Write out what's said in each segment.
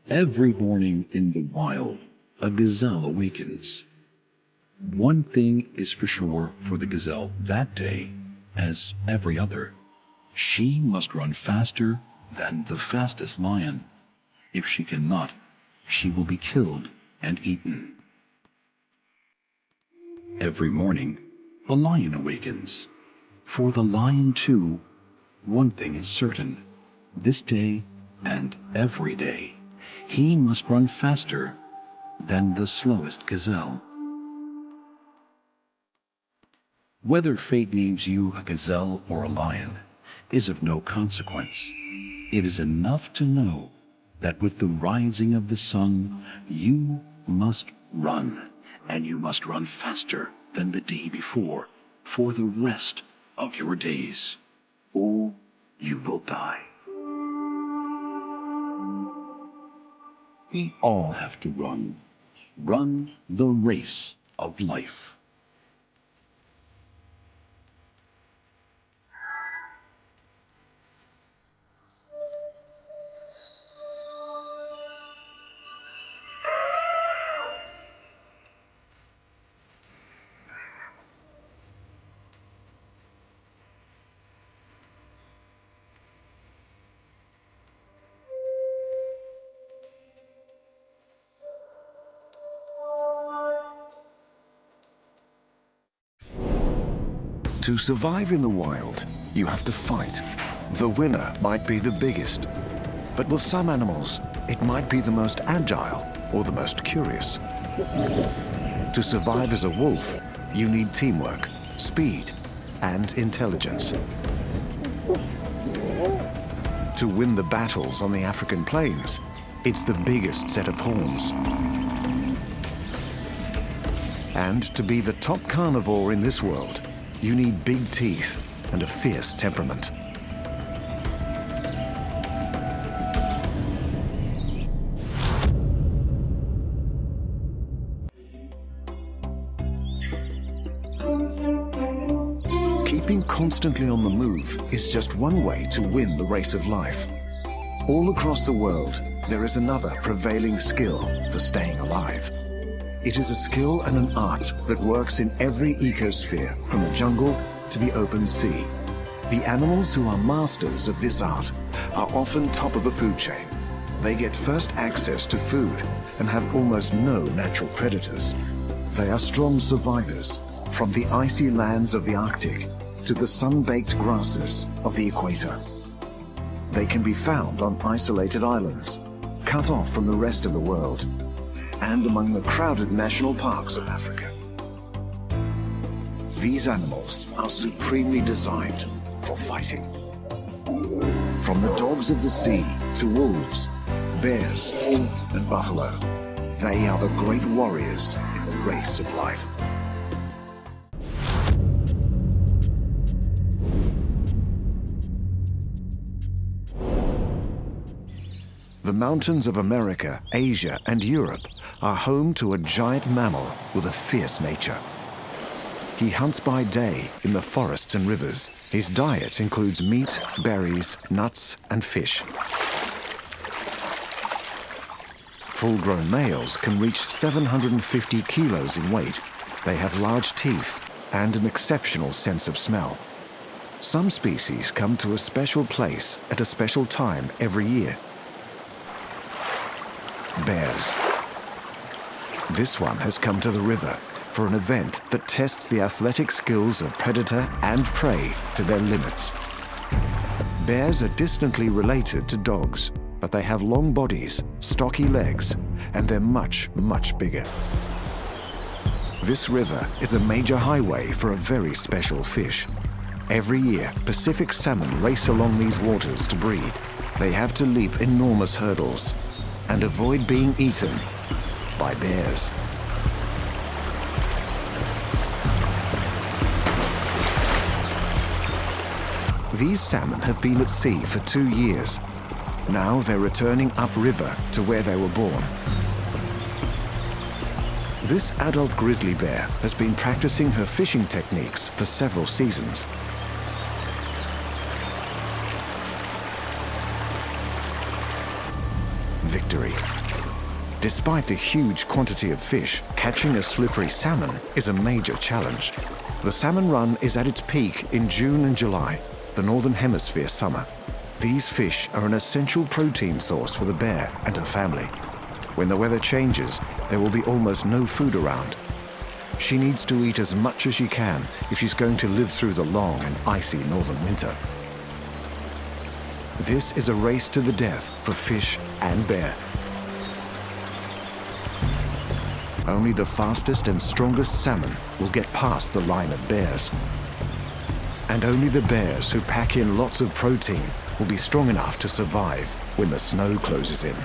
Every morning in the wild, a gazelle awakens. One thing is for sure for the gazelle that day, as every other. She must run faster than the fastest lion. If she cannot, she will be killed and eaten. Every morning, a lion awakens. For the lion too, one thing is certain. This day and every day, he must run faster than the slowest gazelle. Whether fate names you a gazelle or a lion is of no consequence. It is enough to know that with the rising of the sun, you must run, and you must run faster than the day before for the rest of your days, or you will die. We all have to run the race of life. To survive in the wild, you have to fight. The winner might be the biggest, but with some animals, it might be the most agile or the most curious. To survive as a wolf, you need teamwork, speed, and intelligence. To win the battles on the African plains, it's the biggest set of horns. And to be the top carnivore in this world, you need big teeth and a fierce temperament. Keeping constantly on the move is just one way to win the race of life. All across the world, there is another prevailing skill for staying alive. It is a skill and an art that works in every ecosphere, from the jungle to the open sea. The animals who are masters of this art are often top of the food chain. They get first access to food and have almost no natural predators. They are strong survivors, from the icy lands of the Arctic to the sun-baked grasses of the equator. They can be found on isolated islands, cut off from the rest of the world, and among the crowded national parks of Africa. These animals are supremely designed for fighting. From the dogs of the sea to wolves, bears, and buffalo, they are the great warriors in the race of life. The mountains of America, Asia, and Europe are home to a giant mammal with a fierce nature. He hunts by day in the forests and rivers. His diet includes meat, berries, nuts, and fish. Full-grown males can reach 750 kilos in weight. They have large teeth and an exceptional sense of smell. Some species come to a special place at a special time every year. Bears. This one has come to the river for an event that tests the athletic skills of predator and prey to their limits. Bears are distantly related to dogs, but they have long bodies, stocky legs, and they're much, much bigger. This river is a major highway for a very special fish. Every year, Pacific salmon race along these waters to breed. They have to leap enormous hurdles and avoid being eaten by bears. These salmon have been at sea for 2 years. Now they're returning upriver to where they were born. This adult grizzly bear has been practicing her fishing techniques for several seasons. Victory. Despite the huge quantity of fish, catching a slippery salmon is a major challenge. The salmon run is at its peak in June and July, the Northern Hemisphere summer. These fish are an essential protein source for the bear and her family. When the weather changes, there will be almost no food around. She needs to eat as much as she can if she's going to live through the long and icy northern winter. This is a race to the death for fish and bear. Only the fastest and strongest salmon will get past the line of bears. And only the bears who pack in lots of protein will be strong enough to survive when the snow closes in.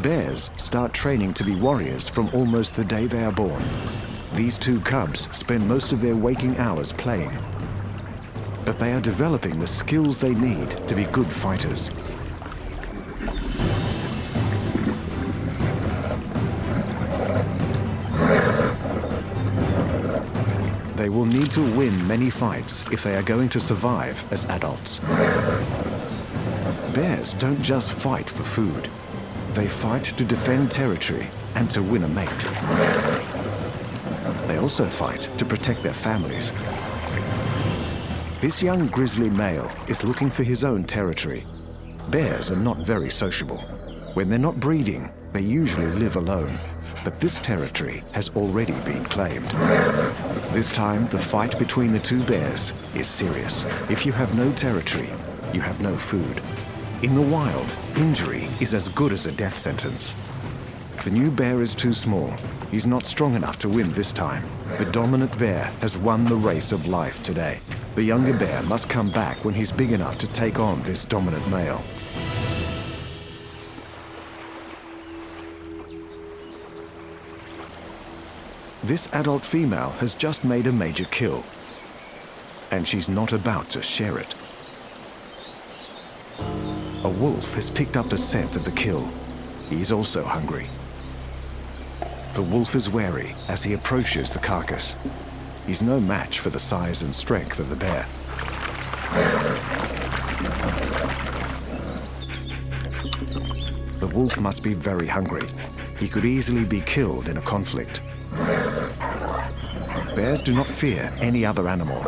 Bears start training to be warriors from almost the day they are born. These two cubs spend most of their waking hours playing. But they are developing the skills they need to be good fighters. They will need to win many fights if they are going to survive as adults. Bears don't just fight for food. They fight to defend territory and to win a mate. They also fight to protect their families. This young grizzly male is looking for his own territory. Bears are not very sociable. When they're not breeding, they usually live alone. But this territory has already been claimed. This time, the fight between the two bears is serious. If you have no territory, you have no food. In the wild, injury is as good as a death sentence. The new bear is too small. He's not strong enough to win this time. The dominant bear has won the race of life today. The younger bear must come back when he's big enough to take on this dominant male. This adult female has just made a major kill, and she's not about to share it. A wolf has picked up the scent of the kill. He's also hungry. The wolf is wary as he approaches the carcass. He's no match for the size and strength of the bear. The wolf must be very hungry. He could easily be killed in a conflict. Bears do not fear any other animal.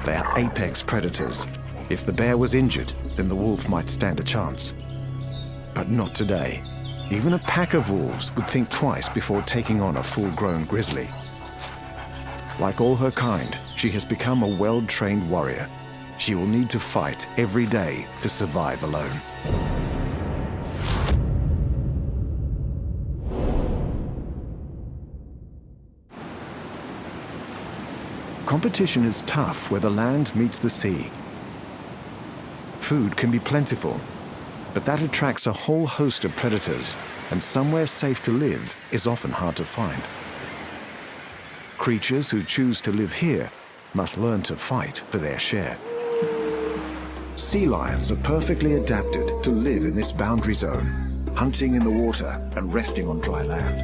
They are apex predators. If the bear was injured, then the wolf might stand a chance. But not today. Even a pack of wolves would think twice before taking on a full-grown grizzly. Like all her kind, she has become a well-trained warrior. She will need to fight every day to survive alone. Competition is tough where the land meets the sea. Food can be plentiful, but that attracts a whole host of predators, and somewhere safe to live is often hard to find. Creatures who choose to live here must learn to fight for their share. Sea lions are perfectly adapted to live in this boundary zone, hunting in the water and resting on dry land.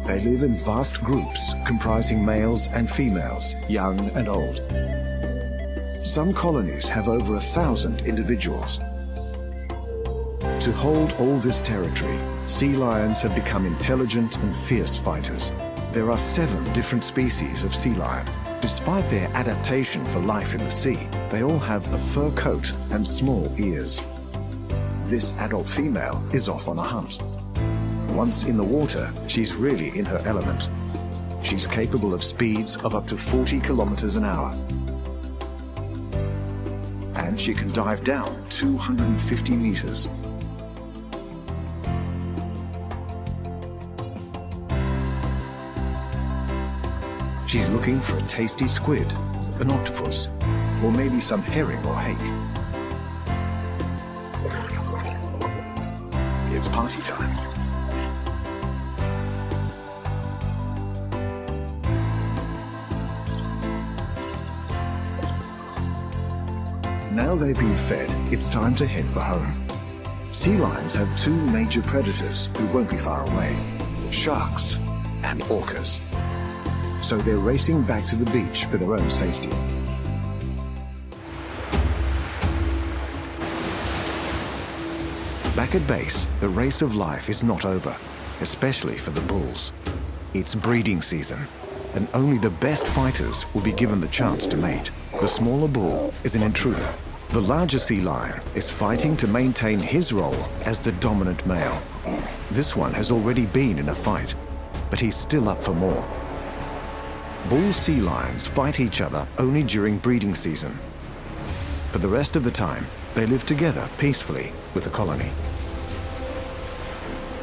They live in vast groups comprising males and females, young and old. Some colonies have over 1,000 individuals. To hold all this territory, sea lions have become intelligent and fierce fighters. There are 7 different species of sea lion. Despite their adaptation for life in the sea, they all have a fur coat and small ears. This adult female is off on a hunt. Once in the water, she's really in her element. She's capable of speeds of up to 40 kilometers an hour. And she can dive down 250 meters. She's looking for a tasty squid, an octopus, or maybe some herring or hake. It's party time. Now they've been fed, it's time to head for home. Sea lions have 2 major predators who won't be far away: sharks and orcas. So they're racing back to the beach for their own safety. Back at base, the race of life is not over, especially for the bulls. It's breeding season, and only the best fighters will be given the chance to mate. The smaller bull is an intruder. The larger sea lion is fighting to maintain his role as the dominant male. This one has already been in a fight, but he's still up for more. Bull sea lions fight each other only during breeding season. For the rest of the time, they live together peacefully with the colony.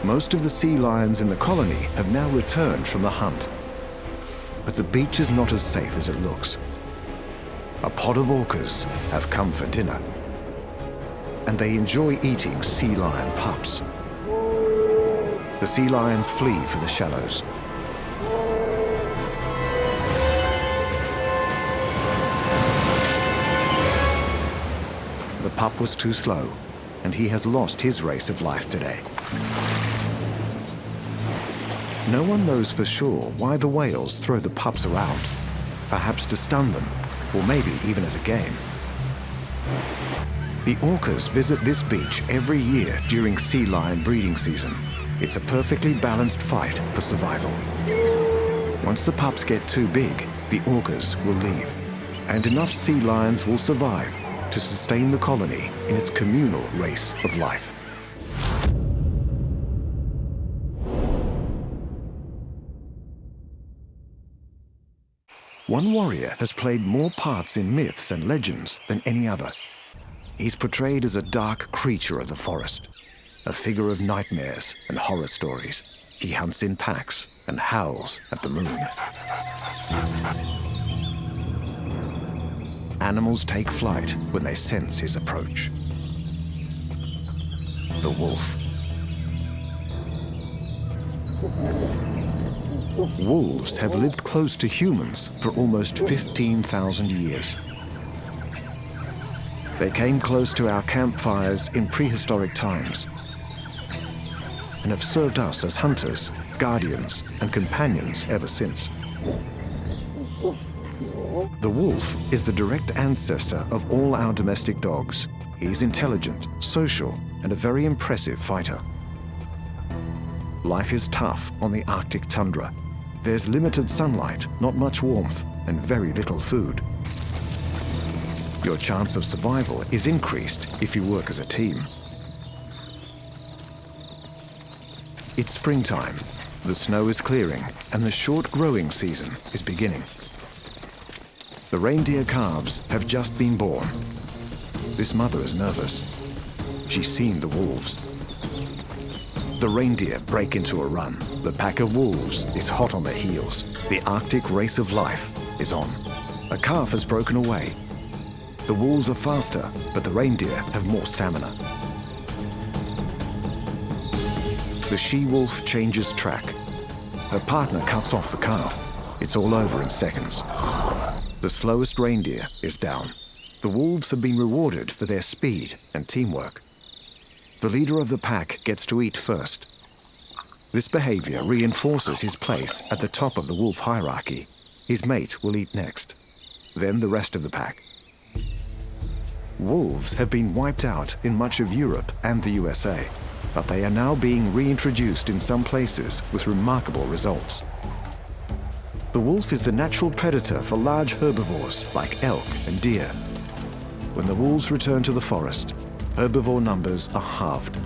Most of the sea lions in the colony have now returned from the hunt. But the beach is not as safe as it looks. A pod of orcas have come for dinner, and they enjoy eating sea lion pups. The sea lions flee for the shallows. The pup was too slow, and he has lost his race of life today. No one knows for sure why the whales throw the pups around, perhaps to stun them, or maybe even as a game. The orcas visit this beach every year during sea lion breeding season. It's a perfectly balanced fight for survival. Once the pups get too big, the orcas will leave, and enough sea lions will survive to sustain the colony in its communal race of life. One warrior has played more parts in myths and legends than any other. He's portrayed as a dark creature of the forest, a figure of nightmares and horror stories. He hunts in packs and howls at the moon. Animals take flight when they sense his approach. The wolf. Wolves have lived close to humans for almost 15,000 years. They came close to our campfires in prehistoric times and have served us as hunters, guardians, and companions ever since. The wolf is the direct ancestor of all our domestic dogs. He's intelligent, social, and a very impressive fighter. Life is tough on the Arctic tundra. There's limited sunlight, not much warmth, and very little food. Your chance of survival is increased if you work as a team. It's springtime. The snow is clearing, and the short growing season is beginning. The reindeer calves have just been born. This mother is nervous. She's seen the wolves. The reindeer break into a run. The pack of wolves is hot on their heels. The Arctic race of life is on. A calf has broken away. The wolves are faster, but the reindeer have more stamina. The she-wolf changes track. Her partner cuts off the calf. It's all over in seconds. The slowest reindeer is down. The wolves have been rewarded for their speed and teamwork. The leader of the pack gets to eat first. This behavior reinforces his place at the top of the wolf hierarchy. His mate will eat next, then the rest of the pack. Wolves have been wiped out in much of Europe and the USA, but they are now being reintroduced in some places with remarkable results. The wolf is the natural predator for large herbivores like elk and deer. When the wolves return to the forest, herbivore numbers are halved.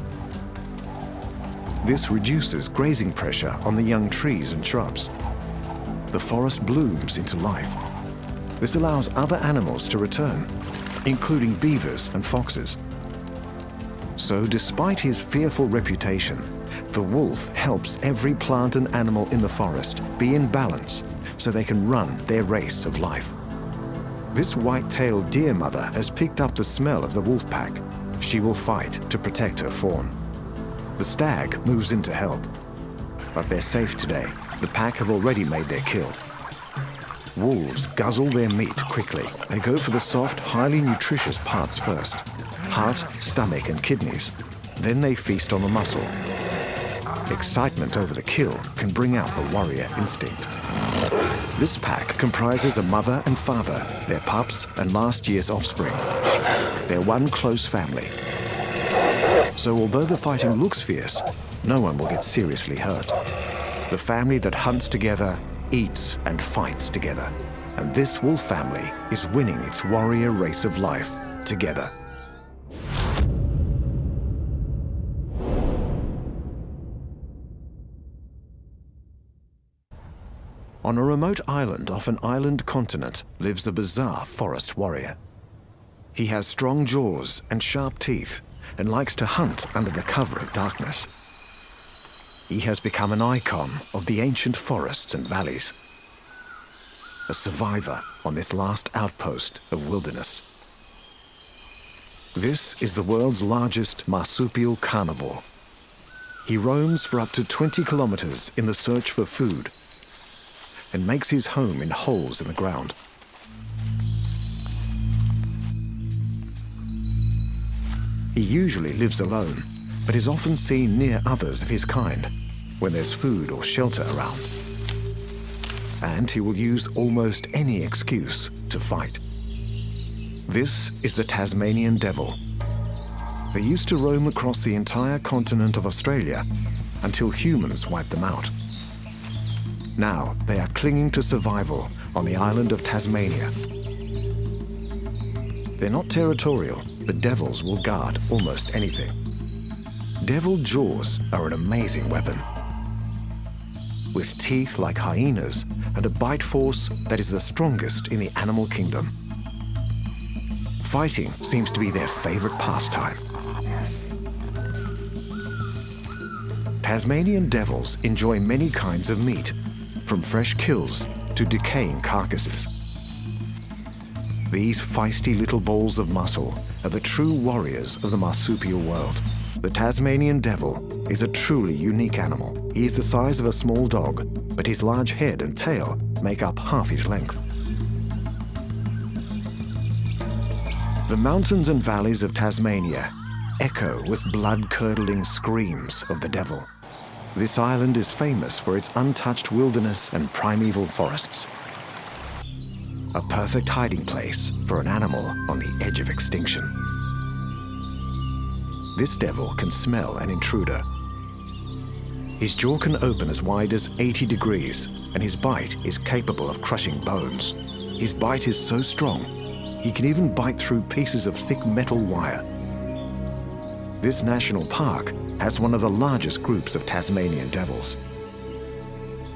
This reduces grazing pressure on the young trees and shrubs. The forest blooms into life. This allows other animals to return, including beavers and foxes. So despite his fearful reputation, the wolf helps every plant and animal in the forest be in balance so they can run their race of life. This white-tailed deer mother has picked up the smell of the wolf pack. She will fight to protect her fawn. The stag moves in to help, but they're safe today. The pack have already made their kill. Wolves guzzle their meat quickly. They go for the soft, highly nutritious parts first. Heart, stomach, and kidneys. Then they feast on the muscle. Excitement over the kill can bring out the warrior instinct. This pack comprises a mother and father, their pups, and last year's offspring. They're one close family. So although the fighting looks fierce, no one will get seriously hurt. The family that hunts together, eats and fights together. And this wolf family is winning its warrior race of life together. On a remote island off an island continent lives a bizarre forest warrior. He has strong jaws and sharp teeth and likes to hunt under the cover of darkness. He has become an icon of the ancient forests and valleys, a survivor on this last outpost of wilderness. This is the world's largest marsupial carnivore. He roams for up to 20 kilometers in the search for food and makes his home in holes in the ground. He usually lives alone, but is often seen near others of his kind when there's food or shelter around. And he will use almost any excuse to fight. This is the Tasmanian devil. They used to roam across the entire continent of Australia until humans wiped them out. Now they are clinging to survival on the island of Tasmania. They're not territorial, but devils will guard almost anything. Devil jaws are an amazing weapon. With teeth like hyenas and a bite force that is the strongest in the animal kingdom. Fighting seems to be their favorite pastime. Tasmanian devils enjoy many kinds of meat, from fresh kills to decaying carcasses. These feisty little balls of muscle are the true warriors of the marsupial world. The Tasmanian devil is a truly unique animal. He is the size of a small dog, but his large head and tail make up half his length. The mountains and valleys of Tasmania echo with blood-curdling screams of the devil. This island is famous for its untouched wilderness and primeval forests. A perfect hiding place for an animal on the edge of extinction. This devil can smell an intruder. His jaw can open as wide as 80 degrees, and his bite is capable of crushing bones. His bite is so strong, he can even bite through pieces of thick metal wire. This national park has one of the largest groups of Tasmanian devils.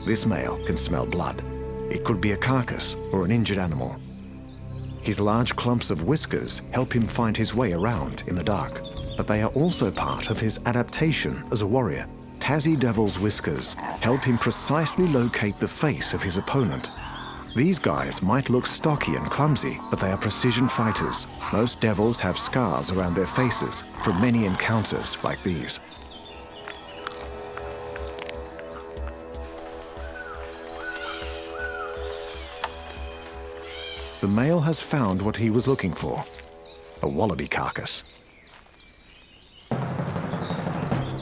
This male can smell blood. It could be a carcass or an injured animal. His large clumps of whiskers help him find his way around in the dark, but they are also part of his adaptation as a warrior. Tassie Devil's whiskers help him precisely locate the face of his opponent. These guys might look stocky and clumsy, but they are precision fighters. Most devils have scars around their faces from many encounters like these. The male has found what he was looking for, a wallaby carcass.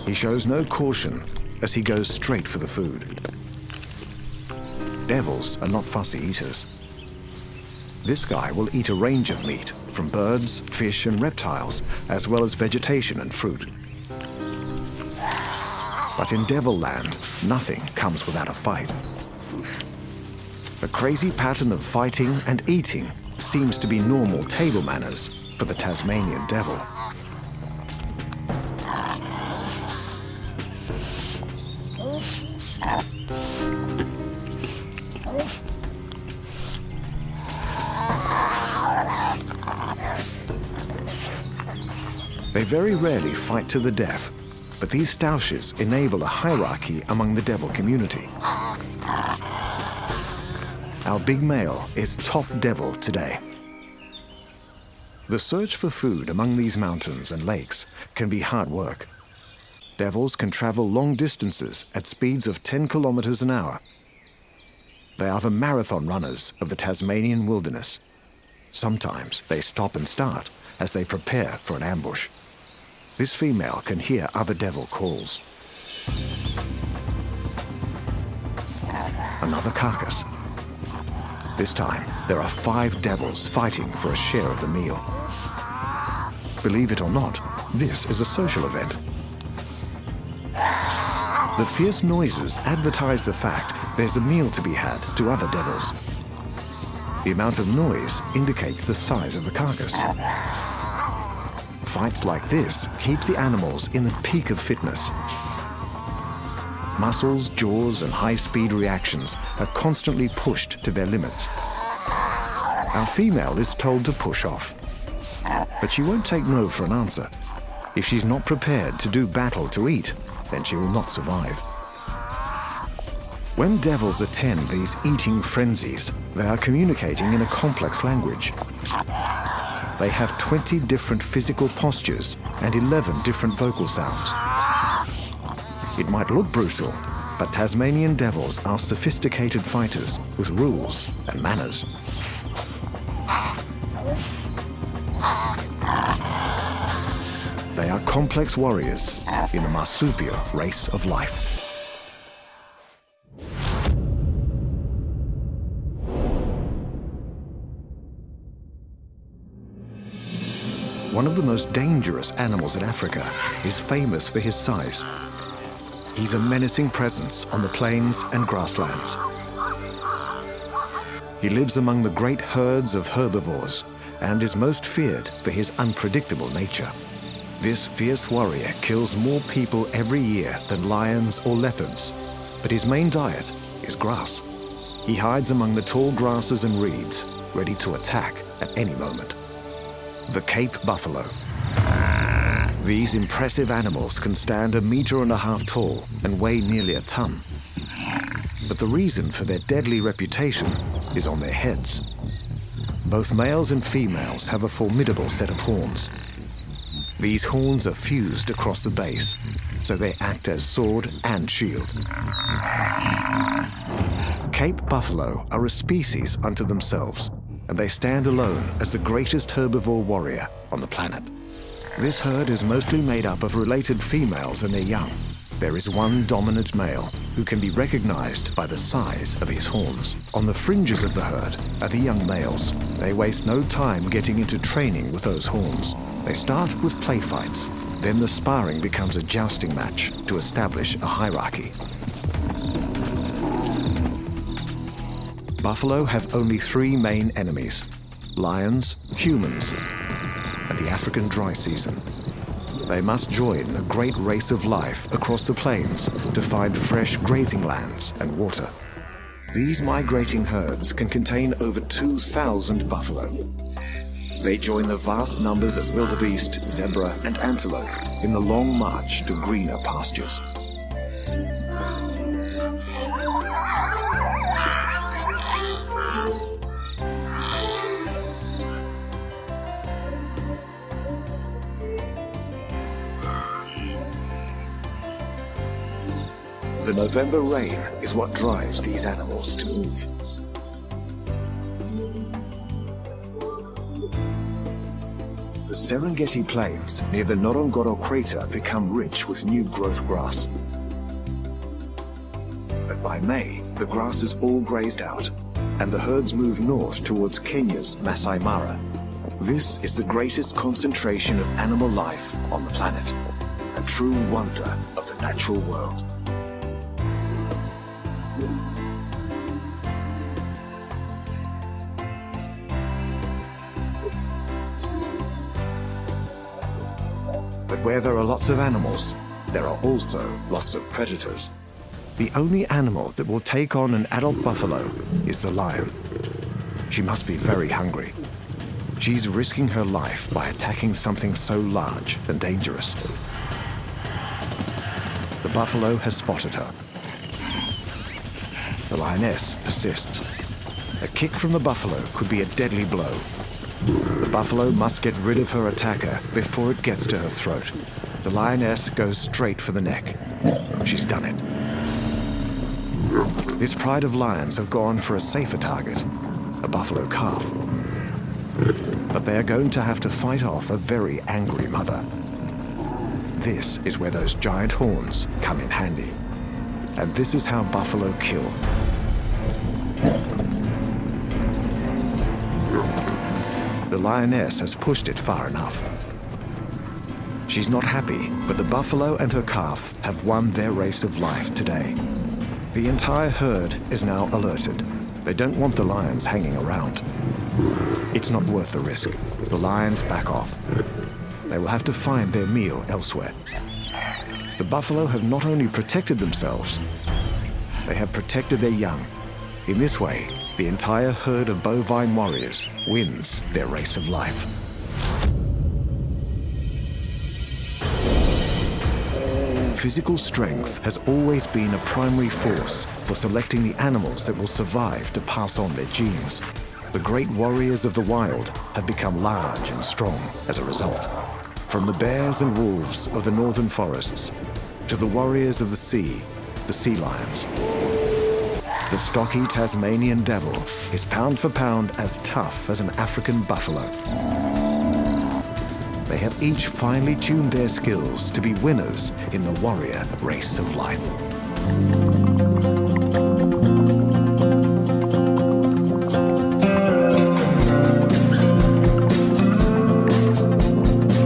He shows no caution as he goes straight for the food. Devils are not fussy eaters. This guy will eat a range of meat, from birds, fish and reptiles, as well as vegetation and fruit. But in Devil Land, nothing comes without a fight. A crazy pattern of fighting and eating seems to be normal table manners for the Tasmanian devil. They very rarely fight to the death, but these stoushes enable a hierarchy among the devil community. Our big male is top devil today. The search for food among these mountains and lakes can be hard work. Devils can travel long distances at speeds of 10 kilometers an hour. They are the marathon runners of the Tasmanian wilderness. Sometimes they stop and start as they prepare for an ambush. This female can hear other devil calls. Another carcass. This time, there are 5 devils fighting for a share of the meal. Believe it or not, This is a social event. The fierce noises advertise the fact there's a meal to be had to other devils. The amount of noise indicates the size of the carcass. Fights like this keep the animals in the peak of fitness. Muscles, jaws, and high-speed reactions are constantly pushed to their limits. Our female is told to push off, but she won't take no for an answer. If she's not prepared to do battle to eat, then she will not survive. When devils attend these eating frenzies, they are communicating in a complex language. They have 20 different physical postures and 11 different vocal sounds. It might look brutal, but Tasmanian devils are sophisticated fighters with rules and manners. They are complex warriors in the marsupial race of life. One of the most dangerous animals in Africa is famous for his size. He's a menacing presence on the plains and grasslands. He lives among the great herds of herbivores and is most feared for his unpredictable nature. This fierce warrior kills more people every year than lions or leopards, but his main diet is grass. He hides among the tall grasses and reeds, ready to attack at any moment. The Cape buffalo. These impressive animals can stand 1.5 meters tall and weigh nearly a ton. But the reason for their deadly reputation is on their heads. Both males and females have a formidable set of horns. These horns are fused across the base, so they act as sword and shield. Cape buffalo are a species unto themselves, and they stand alone as the greatest herbivore warrior on the planet. This herd is mostly made up of related females and their young. There is one dominant male who can be recognized by the size of his horns. On the fringes of the herd are the young males. They waste no time getting into training with those horns. They start with play fights. Then the sparring becomes a jousting match to establish a hierarchy. Buffalo have only 3 main enemies: lions, humans, and the African dry season. They must join the great race of life across the plains to find fresh grazing lands and water. These migrating herds can contain over 2,000 buffalo. They join the vast numbers of wildebeest, zebra, and antelope in the long march to greener pastures. The November rain is what drives these animals to move. The Serengeti Plains near the Ngorongoro crater become rich with new growth grass. But by May, the grass is all grazed out, and the herds move north towards Kenya's Masai Mara. This is the greatest concentration of animal life on the planet, a true wonder of the natural world. But where there are lots of animals, there are also lots of predators. The only animal that will take on an adult buffalo is the lion. She must be very hungry. She's risking her life by attacking something so large and dangerous. The buffalo has spotted her. The lioness persists. A kick from the buffalo could be a deadly blow. The buffalo must get rid of her attacker before it gets to her throat. The lioness goes straight for the neck. She's done it. This pride of lions have gone for a safer target, a buffalo calf. But they are going to have to fight off a very angry mother. This is where those giant horns come in handy. And this is how buffalo kill. The lioness has pushed it far enough. She's not happy, but the buffalo and her calf have won their race of life today. The entire herd is now alerted. They don't want the lions hanging around. It's not worth the risk. The lions back off. They will have to find their meal elsewhere. The buffalo have not only protected themselves, they have protected their young. In this way, the entire herd of bovine warriors wins their race of life. Physical strength has always been a primary force for selecting the animals that will survive to pass on their genes. The great warriors of the wild have become large and strong as a result. From the bears and wolves of the northern forests to the warriors of the sea lions. The stocky Tasmanian devil is pound for pound as tough as an African buffalo. They have each finely tuned their skills to be winners in the warrior race of life.